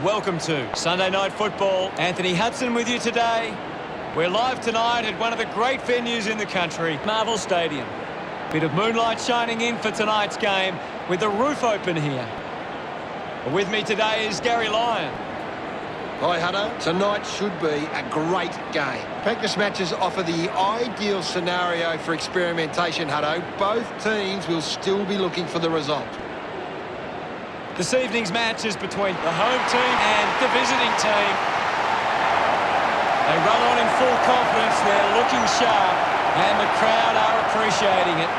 Welcome to Sunday Night Football. Anthony Hudson with you today. We're live tonight at one of the great venues in the country, Marvel Stadium. Bit of moonlight shining in for tonight's game with the roof open here. With me today is Gary Lyon. Hi, Hutto. Tonight should be a great game. Practice matches offer the ideal scenario for experimentation, Hutto. Both teams will still be looking for the result. This evening's match is between the home team and the visiting team. They run on in full confidence, they're looking sharp, and the crowd are appreciating it.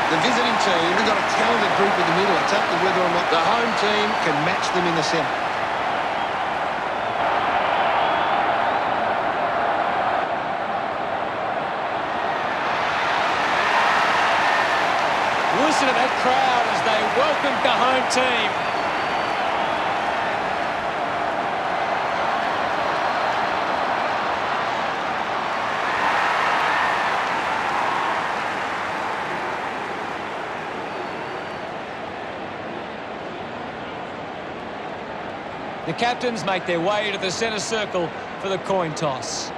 The visiting team have got a talented group in the middle. It's up to whether or not the home team can match them in the centre. Listen to that crowd as they welcome the home team. The captains make their way to the centre circle for the coin toss.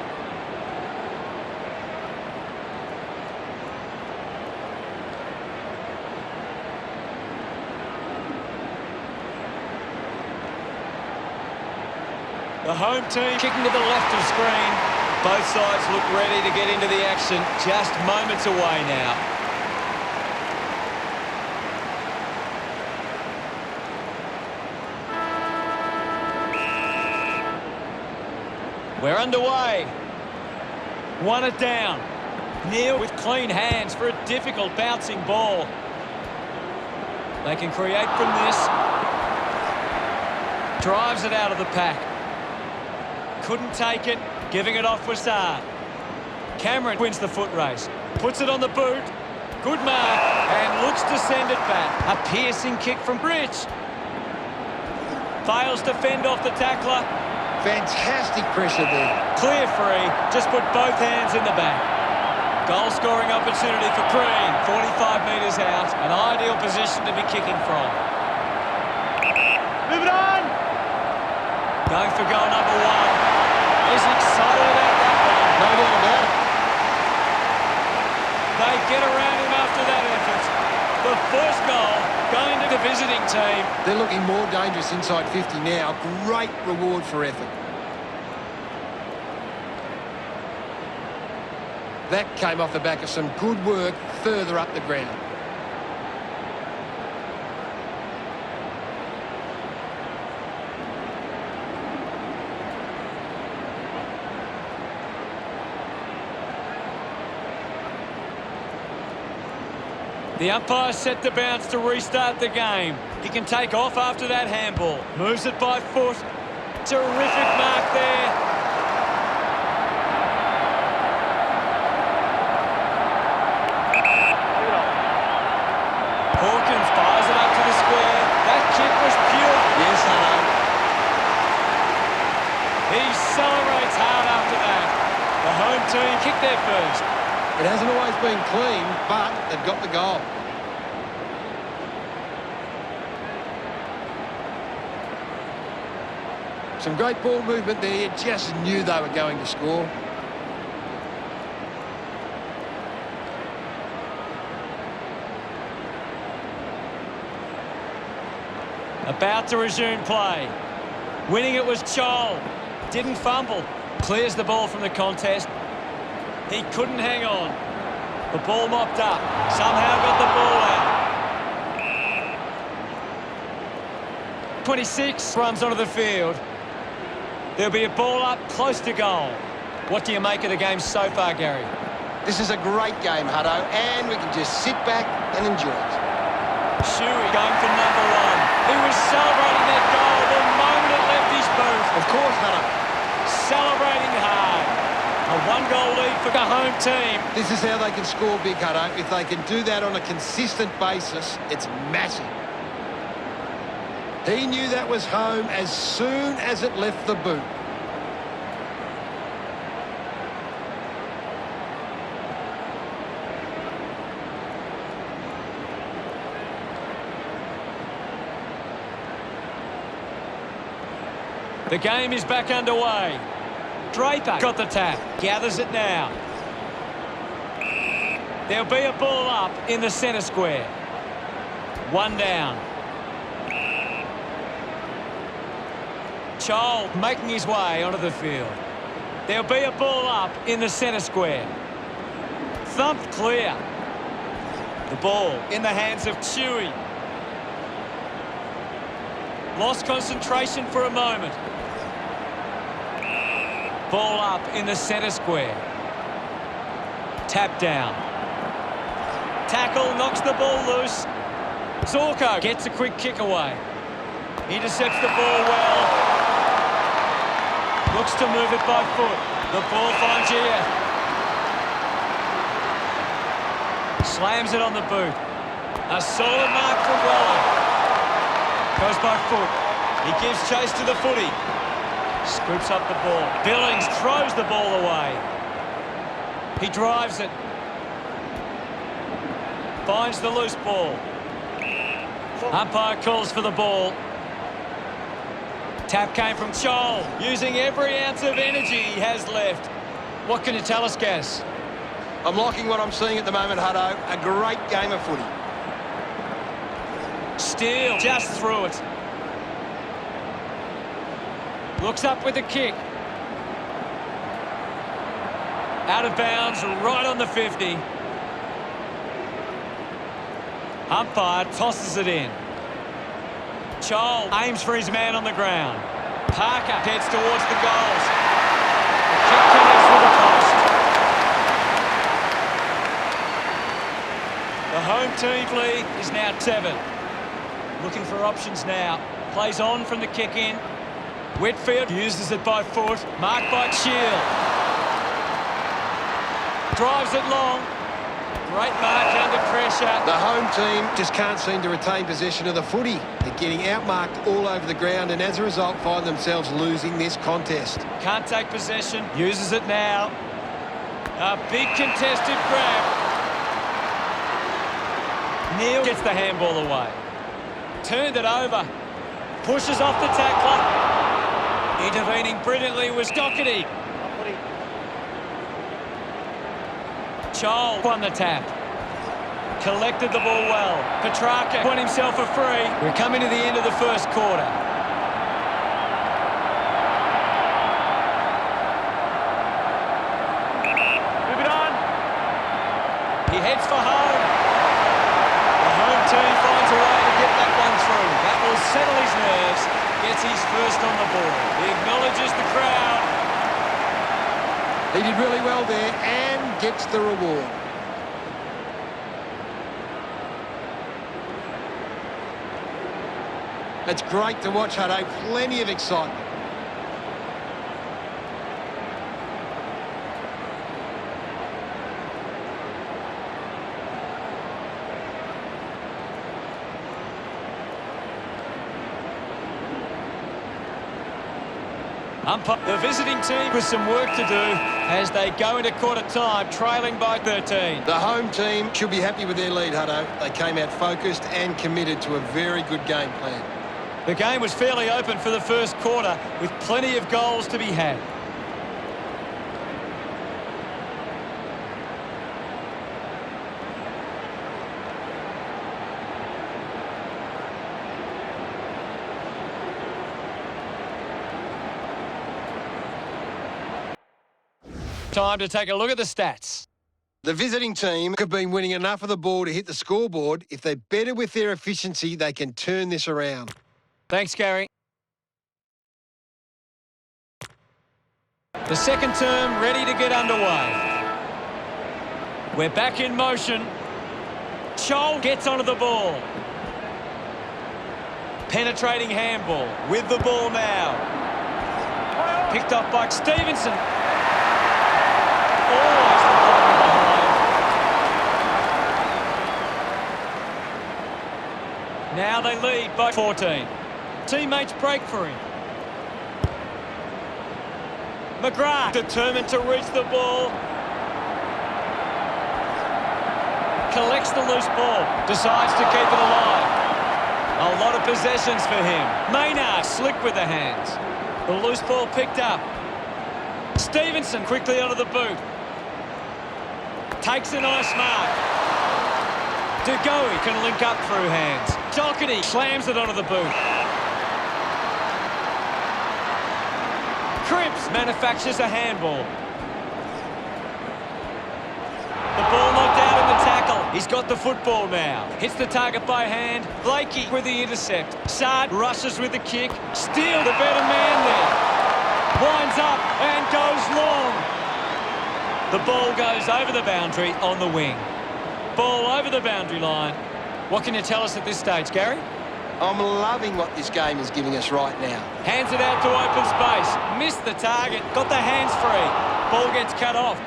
The home team kicking to the left of screen. Both sides look ready to get into the action. Just moments away now. We're underway. Won it down. Neil with clean hands for a difficult bouncing ball. They can create from this. Drives it out of the pack. Couldn't take it, giving it off was Saad. Cameron wins the foot race, puts it on the boot. Good mark, and looks to send it back. A piercing kick from Bridge. Fails to fend off the tackler. Fantastic pressure there. Clear free, just put both hands in the back. Goal scoring opportunity for Green, 45 metres out. An ideal position to be kicking from. Move it on! Going for goal number one. He's excited about that one. No doubt about it. They get around him after that effort. The first goal going to the visiting team. They're looking more dangerous inside 50 now. Great reward for effort. That came off the back of some good work further up the ground. The umpire set to bounce to restart the game. He can take off after that handball. Moves it by foot. Terrific mark there. Hawkins fires it up to the square. That kick was pure. Yes, hello. He celebrates hard after that. The home team kicked their first. It hasn't always been clean, but they've got the goal. Some great ball movement there. You just knew they were going to score. About to resume play. Winning it was Chol. Didn't fumble. Clears the ball from the contest. He couldn't hang on. The ball mopped up. Somehow got the ball out. 26 runs onto the field. There'll be a ball up close to goal. What do you make of the game so far, Gary? This is a great game, Hutto, and we can just sit back and enjoy it. Shuey going for number one. He was celebrating that goal the moment it left his boot. Of course, Hutto. Celebrating hard. A one-goal lead for the home team. This is how they can score big, Hutto. If they can do that on a consistent basis, it's massive. He knew that was home as soon as it left the boot. The game is back underway. Draper got the tap. Gathers it now. There'll be a ball up in the centre square. One down. Child making his way onto the field. There'll be a ball up in the centre square. Thumped clear. The ball in the hands of Chewy. Lost concentration for a moment. Ball up in the centre square. Tap down. Tackle knocks the ball loose. Zorko gets a quick kick away. Intercepts the ball well. Looks to move it by foot. The ball finds Gia. Slams it on the boot. A solid mark from Weller. Goes by foot. He gives chase to the footy. Scoops up the ball. Billings throws the ball away. He drives it. Finds the loose ball. Umpire calls for the ball. Tap came from Chol, using every ounce of energy he has left. What can you tell us, Gaz? I'm liking what I'm seeing at the moment, Hutto. A great game of footy. Steele just through it. Looks up with a kick. Out of bounds, right on the 50. Umpire tosses it in. Chol aims for his man on the ground. Parker heads towards the goals. The kick connects with the post. The home team lead is now 7. Looking for options now. Plays on from the kick in. Whitfield uses it by foot. Marked by Shield. Drives it long. Great mark under pressure. The home team just can't seem to retain possession of the footy. They're getting outmarked all over the ground and as a result find themselves losing this contest. Can't take possession. Uses it now. A big contested grab. Neil gets the handball away. Turned it over. Pushes off the tackler. Intervening brilliantly was Doherty. Chol won the tap. Collected the ball well. Petrarca won himself a free. We're coming to the end of the first quarter. Move it on. He heads for home. The home team finds a way to get that one through. That will settle his nerves. Gets his first on the board. He acknowledges the crowd. He did really well there and gets the reward. It's great to watch, Hutto. Plenty of excitement. The visiting team with some work to do as they go into quarter time, trailing by 13. The home team should be happy with their lead, Hutto. They came out focused and committed to a very good game plan. The game was fairly open for the first quarter with plenty of goals to be had. Time to take a look at the stats. The visiting team have been winning enough of the ball to hit the scoreboard. If they're better with their efficiency, they can turn this around. Thanks, Gary. The second term ready to get underway. We're back in motion. Chol gets onto the ball. Penetrating handball with the ball now. Picked up by Stevenson. Always the ball behind. Now they lead by 14. Teammates break for him. McGrath determined to reach the ball. Collects the loose ball. Decides to keep it alive. A lot of possessions for him. Maynard slick with the hands. The loose ball picked up. Stevenson quickly onto the boot. Takes a nice mark. De Goey can link up through hands. Doherty slams it onto the boot. Cripps manufactures a handball. The ball knocked out in the tackle. He's got the football now. Hits the target by hand. Blakey with the intercept. Sard rushes with the kick. Steele, the better man there. Winds up and goes long. The ball goes over the boundary on the wing. Ball over the boundary line. What can you tell us at this stage, Gary? I'm loving what this game is giving us right now. Hands it out to open space. Missed the target. Got the hands free. Ball gets cut off.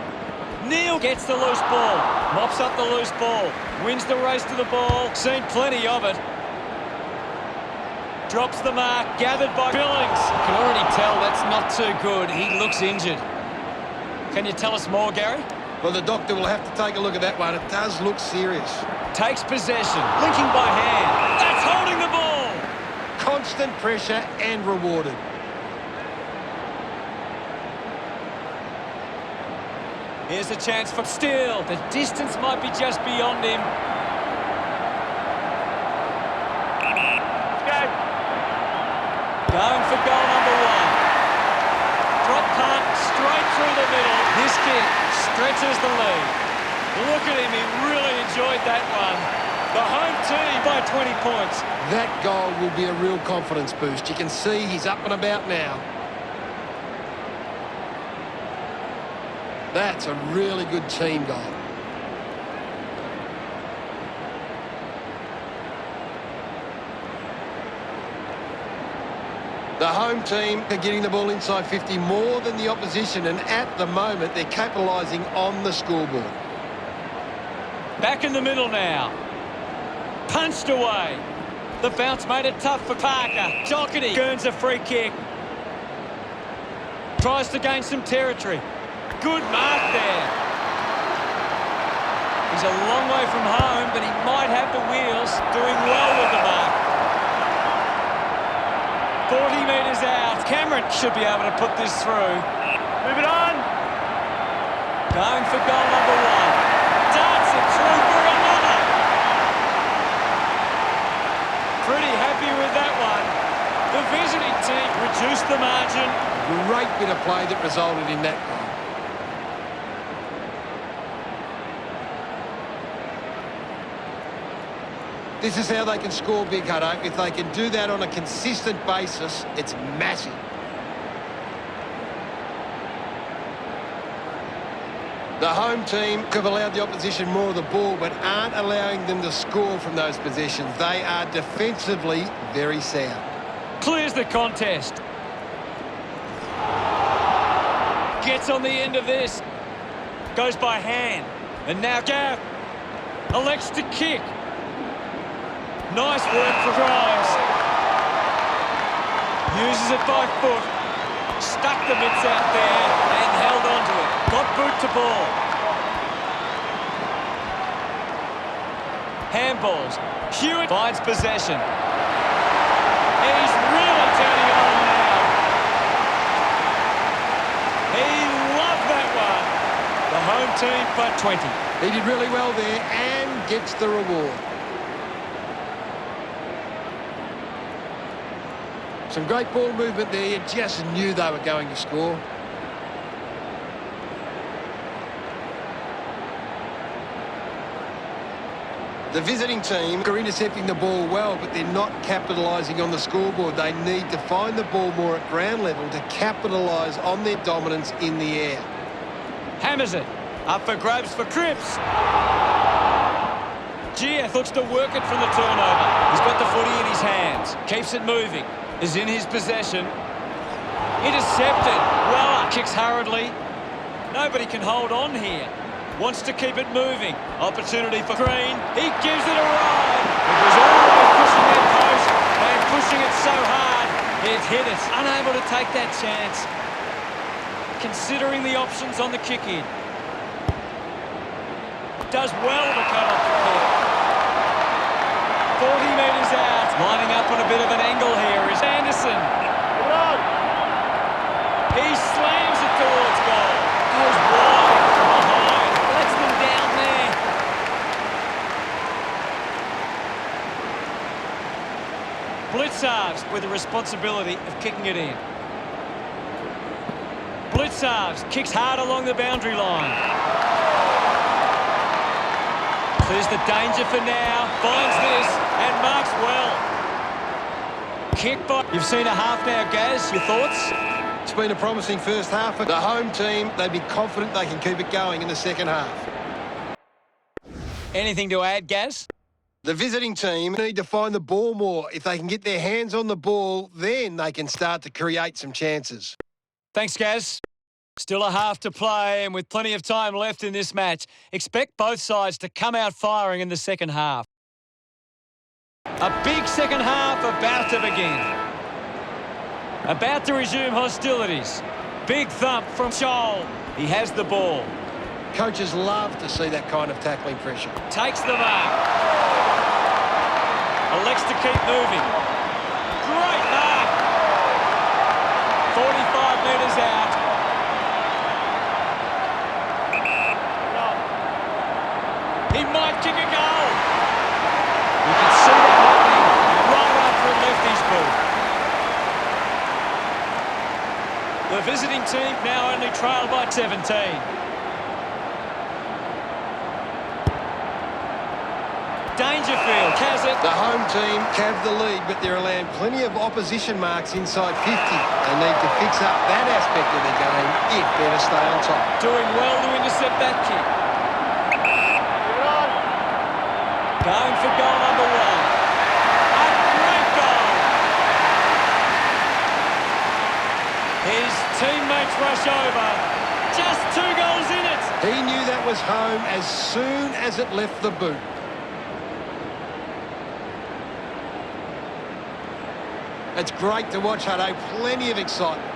Neal gets the loose ball. Mops up the loose ball. Wins the race to the ball. Seen plenty of it. Drops the mark. Gathered by Billings. Can already tell that's not too good. He looks injured. Can you tell us more, Gary? Well, the doctor will have to take a look at that one. It does look serious. Takes possession. Linking by hand. That's holding the ball. Constant pressure and rewarded. Here's a chance for Steele. The distance might be just beyond him. Going for goal number one. Drop punt straight through the middle. This kick stretches the lead. Look at him, he really enjoyed that one. The home team by 20 points. That goal will be a real confidence boost. You can see he's up and about now. That's a really good team goal. The home team are getting the ball inside 50 more than the opposition, and at the moment they're capitalising on the scoreboard. Back in the middle now. Punched away. The bounce made it tough for Parker. Doherty earns a free kick. Tries to gain some territory. Good mark there. He's a long way from home, but he might have the wheels. Doing well with the mark. 40 metres out. Cameron should be able to put this through. Move it on. Going for goal number one. Darts it through for another. Pretty happy with that one. The visiting team reduced the margin. Great bit of play that resulted in that goal. This is how they can score big, Hutto. If they can do that on a consistent basis, it's massive. The home team have allowed the opposition more of the ball, but aren't allowing them to score from those possessions. They are defensively very sound. Clears the contest. Gets on the end of this. Goes by hand. And now Gav elects to kick. Nice work for Grimes. Uses it by foot. Stuck the mitts out there and held onto it. Got boot to ball. Handballs. Hewitt finds possession. He's really turning on now. He loved that one. The home team by 20. He did really well there and gets the reward. Some great ball movement there. You just knew they were going to score. The visiting team are intercepting the ball well, but they're not capitalising on the scoreboard. They need to find the ball more at ground level to capitalise on their dominance in the air. Hammers it. Up for grabs for Cripps. Gia looks to work it from the turnover. He's got the footy in his hands. Keeps it moving. Is in his possession. Intercepted. Weller kicks hurriedly. Nobody can hold on here. Wants to keep it moving. Opportunity for Green. He gives it a ride. It was always pushing that post and pushing it so hard. It hit it. Unable to take that chance. Considering the options on the kick-in. Does well to cut off the kick. 40 metres out. Lining up on a bit of an angle here is Anderson. He slams it towards goal. Goes wide from behind. Lets them down there. Blitzarves with the responsibility of kicking it in. Blitzarves kicks hard along the boundary line. Clears the danger for now. Finds this and marks well. Kick by... You've seen a half now, Gaz. Your thoughts? It's been a promising first half. The home team, they'd be confident they can keep it going in the second half. Anything to add, Gaz? The visiting team need to find the ball more. If they can get their hands on the ball, then they can start to create some chances. Thanks, Gaz. Still a half to play, and with plenty of time left in this match, expect both sides to come out firing in the second half. A big second half about to begin. About to resume hostilities. Big thump from Scholl. He has the ball. Coaches love to see that kind of tackling pressure. Takes the mark. Elects to keep moving. Great mark. 45 metres out. He might kick a goal. You can see that happening right after it left his boot. The visiting team now only trail by 17. Dangerfield has it. The home team have the lead, but they're allowing plenty of opposition marks inside 50. They need to fix up that aspect of the game if they're to stay on top. Doing well to intercept that kick. Going for goal number one. A great goal. His teammates rush over. Just 2 goals in it. He knew that was home as soon as it left the boot. It's great to watch, Hutto. Plenty of excitement.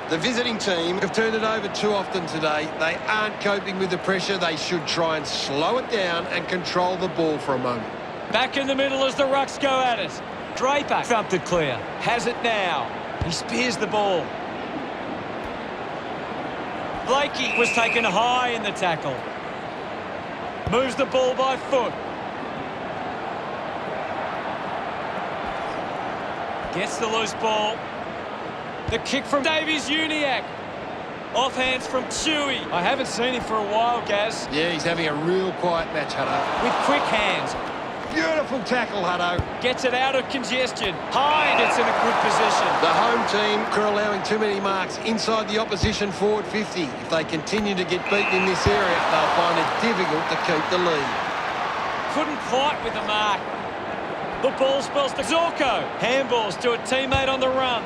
The visiting team have turned it over too often today. They aren't coping with the pressure. They should try and slow it down and control the ball for a moment. Back in the middle as the Rucks go at it. Draper thumped it clear. Has it now. He spears the ball. Blakey was taken high in the tackle. Moves the ball by foot. Gets the loose ball. The kick from Davies-Uniacke. Off hands from Chewy. I haven't seen him for a while, Gaz. Yeah, he's having a real quiet match, Hutto. With quick hands. Beautiful tackle, Hutto. Gets it out of congestion. Hyde gets in a good position. The home team are allowing too many marks inside the opposition forward 50. If they continue to get beaten in this area, they'll find it difficult to keep the lead. Couldn't fight with the mark. The ball spells to Zorko. Handballs to a teammate on the run.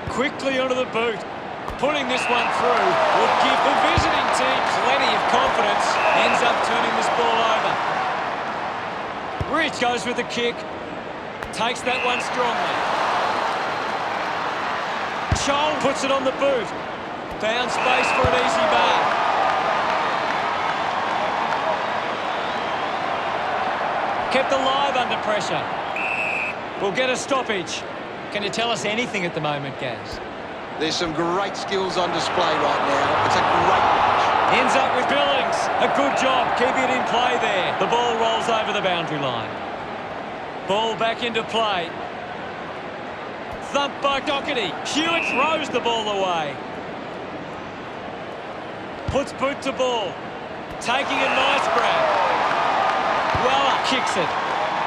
Quickly onto the boot. Putting this one through will give the visiting team plenty of confidence. Ends up turning this ball over. Rich goes with the kick. Takes that one strongly. Scholl puts it on the boot. Found space for an easy mark. Kept alive under pressure. We'll get a stoppage. Can you tell us anything at the moment, Gaz? There's some great skills on display right now. It's a great match. Ends up with Billings. A good job keeping it in play there. The ball rolls over the boundary line. Ball back into play. Thump by Doherty. Hewitt throws the ball away. Puts boot to ball. Taking a nice grab. Weller kicks it.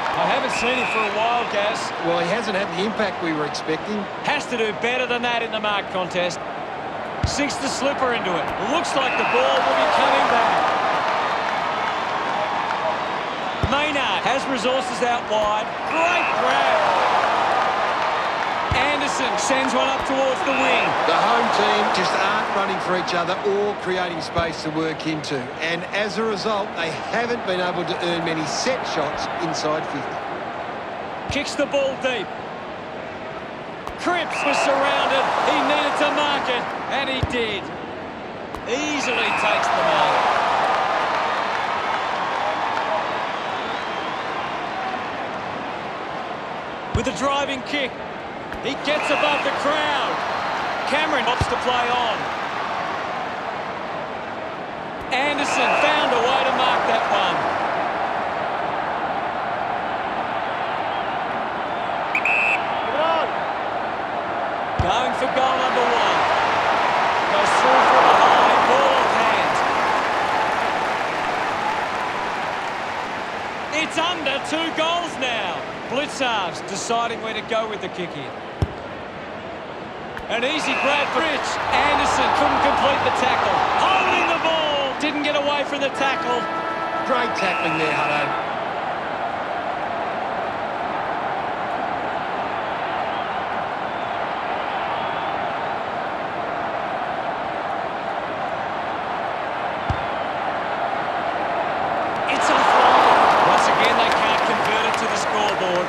I haven't seen him for a while, Gaz. Well, he hasn't had the impact we were expecting. Has to do better than that in the mark contest. Sinks the slipper into it. Looks like the ball will be coming back. Maynard has resources out wide. Great grab. Anderson sends one up towards the wing. The home team just aren't running for each other or creating space to work into. And as a result, they haven't been able to earn many set shots inside 50. Kicks the ball deep. Cripps was surrounded. He needed to mark it, and he did. Easily takes the mark. with a driving kick. He gets above the crowd. Cameron opts to play on. Anderson found a way to mark that one. Going for goal number one. Goes through from behind, ball off hand. It's under 2 goals now. Blitz halves deciding where to go with the kick here. An easy grab for Rich. Anderson couldn't complete the tackle. Holding the ball. Didn't get away from the tackle. Great tackling there, Hutto. It's offline. Once again, they can't convert it to the scoreboard.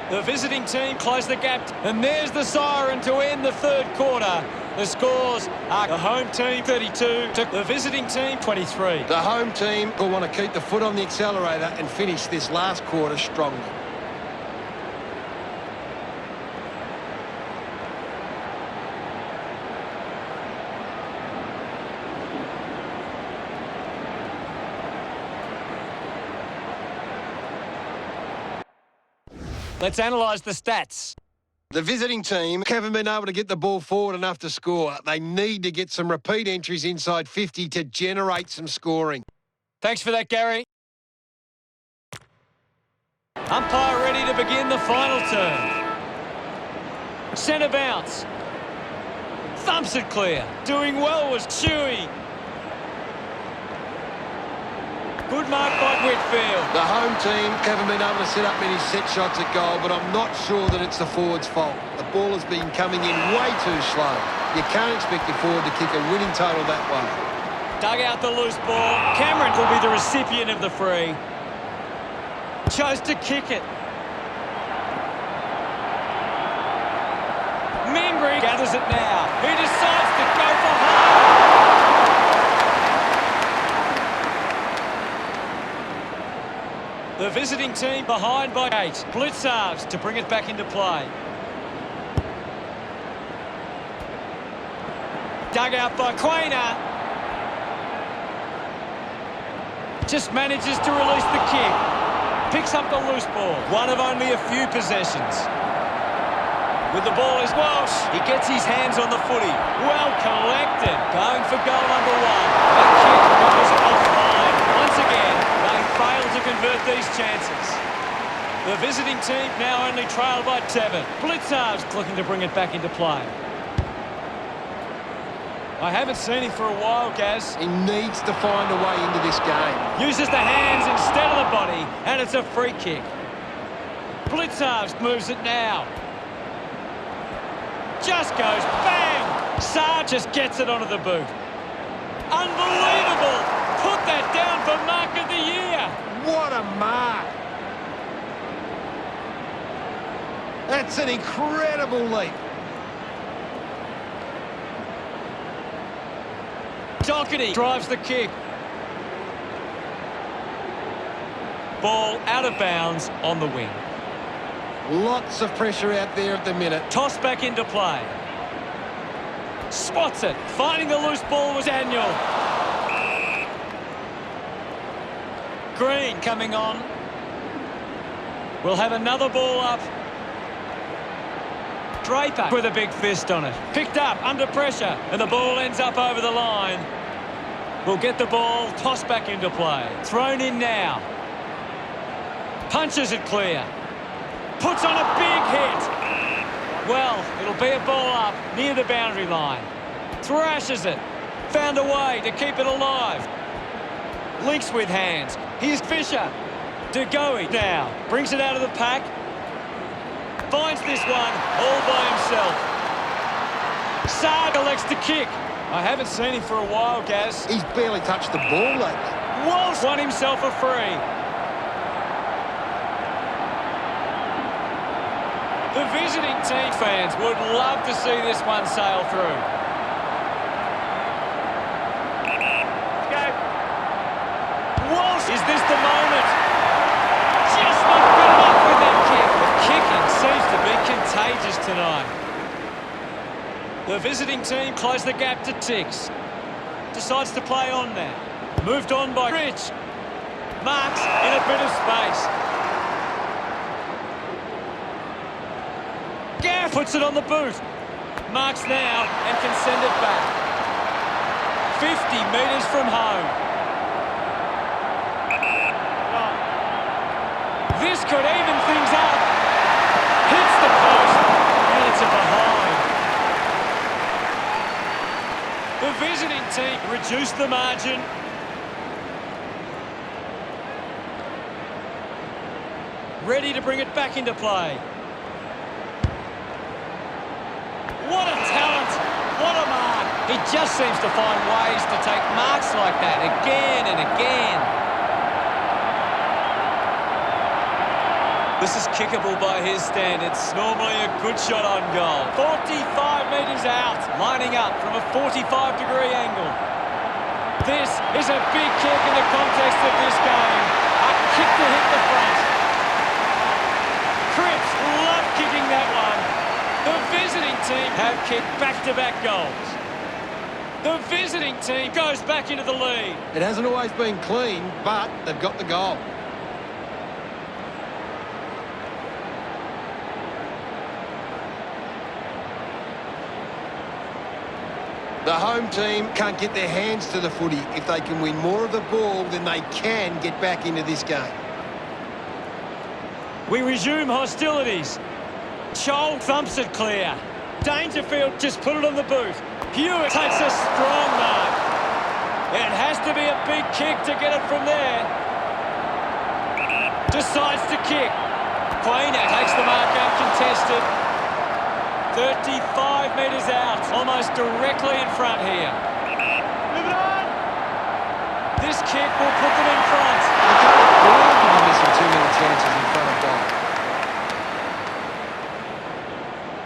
The visiting team close the gap. And there's the siren to end the third quarter. The scores are the home team 32 to the visiting team 23. The home team will want to keep the foot on the accelerator and finish this last quarter strongly. Let's analyse the stats. The visiting team haven't been able to get the ball forward enough to score. They need to get some repeat entries inside 50 to generate some scoring. Thanks for that, Gary. Umpire ready to begin the final turn. Centre bounce. Thumps it clear. Doing well was Chewy. Good mark by Whitfield. The home team haven't been able to set up many set shots at goal, but I'm not sure that it's the forward's fault. The ball has been coming in way too slow. You can't expect your forward to kick a winning total that way. Dug out the loose ball. Cameron will be the recipient of the free. Chose to kick it. Membry gathers it now. He decides to go for home. The visiting team behind by 8. Blitz halves to bring it back into play. Dug out by Quainer. Just manages to release the kick. Picks up the loose ball. One of only a few possessions. With the ball is Walsh. He gets his hands on the footy. Well collected. Going for goal number one. The kick goes offline. Once again, they fail to convert these chances. The visiting team now only trail by 7. Blitz halves looking to bring it back into play. I haven't seen him for a while, Gaz. He needs to find a way into this game. Uses the hands instead of the body, and it's a free kick. Blitz halves moves it now. Just goes bang! Saar just gets it onto the boot. Unbelievable! Put that down for mark of the year. What a mark! That's an incredible leap. Doherty drives the kick. Ball out of bounds on the wing. Lots of pressure out there at the minute. Toss back into play. Spots it. Finding the loose ball was Daniel. Green coming on. We'll have another ball up. Draper with a big fist on it. Picked up under pressure, and the ball ends up over the line. We'll get the ball, tossed back into play. Thrown in now. Punches it clear. Puts on a big hit. Well, it'll be a ball up near the boundary line. Thrashes it. Found a way to keep it alive. Links with hands. Here's Fisher. DeGoey now. Brings it out of the pack. Finds this one all by himself. Saar elects to kick. I haven't seen him for a while, Gaz. He's barely touched the ball lately. Walsh won himself a free. The visiting team fans would love to see this one sail through. Let's go. Walsh, is this the moment? Just not good tonight. The visiting team closed the gap to 6. Decides to play on now. Moved on by Rich. Marks in a bit of space. Gaff puts it on the boot. Marks now and can send it back. 50 metres from home. This could even things up. Hits the post and it's a behind. The visiting team reduced the margin. Ready to bring it back into play. What a talent! What a mark! He just seems to find ways to take marks like that again and again. This is kickable by his standards. Normally a good shot on goal. 45 metres out, lining up from a 45-degree angle. This is a big kick in the context of this game. A kick to hit the front. Cripps love kicking that one. The visiting team have kicked back-to-back goals. The visiting team goes back into the lead. It hasn't always been clean, but they've got the goal. The home team can't get their hands to the footy. If they can win more of the ball, then they can get back into this game. We resume hostilities. Chol thumps it clear. Dangerfield just put it on the boot. Hewitt takes a strong mark. It has to be a big kick to get it from there. Decides to kick. Quainer takes the mark uncontested. 35 metres out, almost directly in front here. Move it on! This kick will put them in front. They can't afford to be missing too many chances in front of goal.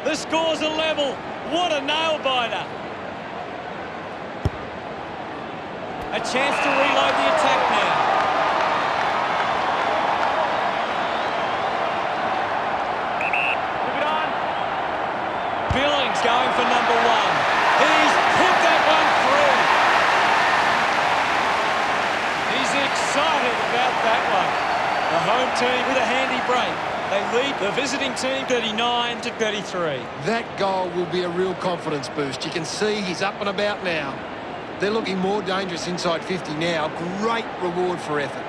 The score's a level. What a nail-biter. A chance to reload the attack now. Move it on. Billings going for number 1. He's put that one through. He's excited about that one. The home team with a handy break. They lead the visiting team 39-33. That goal will be a real confidence boost. You can see he's up and about now. They're looking more dangerous inside 50 now. Great reward for effort.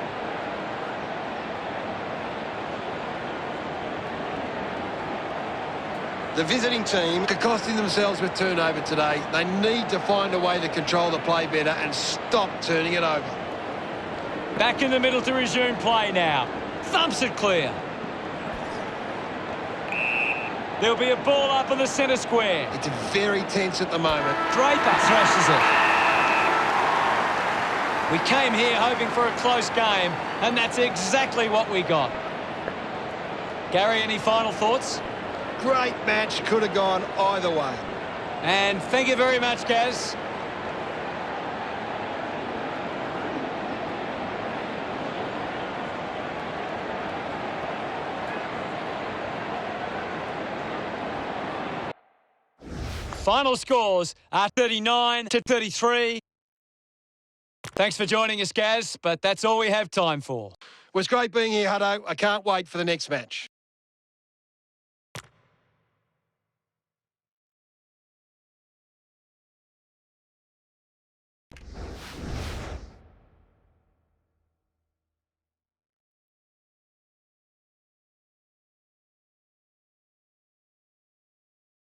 The visiting team are costing themselves with turnover today. They need to find a way to control the play better and stop turning it over. Back in the middle to resume play now. Thumps it clear. There'll be a ball up in the centre square. It's very tense at the moment. Draper thrashes it. We came here hoping for a close game, and that's exactly what we got. Gary, any final thoughts? Great match, could have gone either way. And thank you very much, Gaz. Final scores are 39-33. Thanks for joining us, Gaz, but that's all we have time for. It was great being here, Hutto. I can't wait for the next match.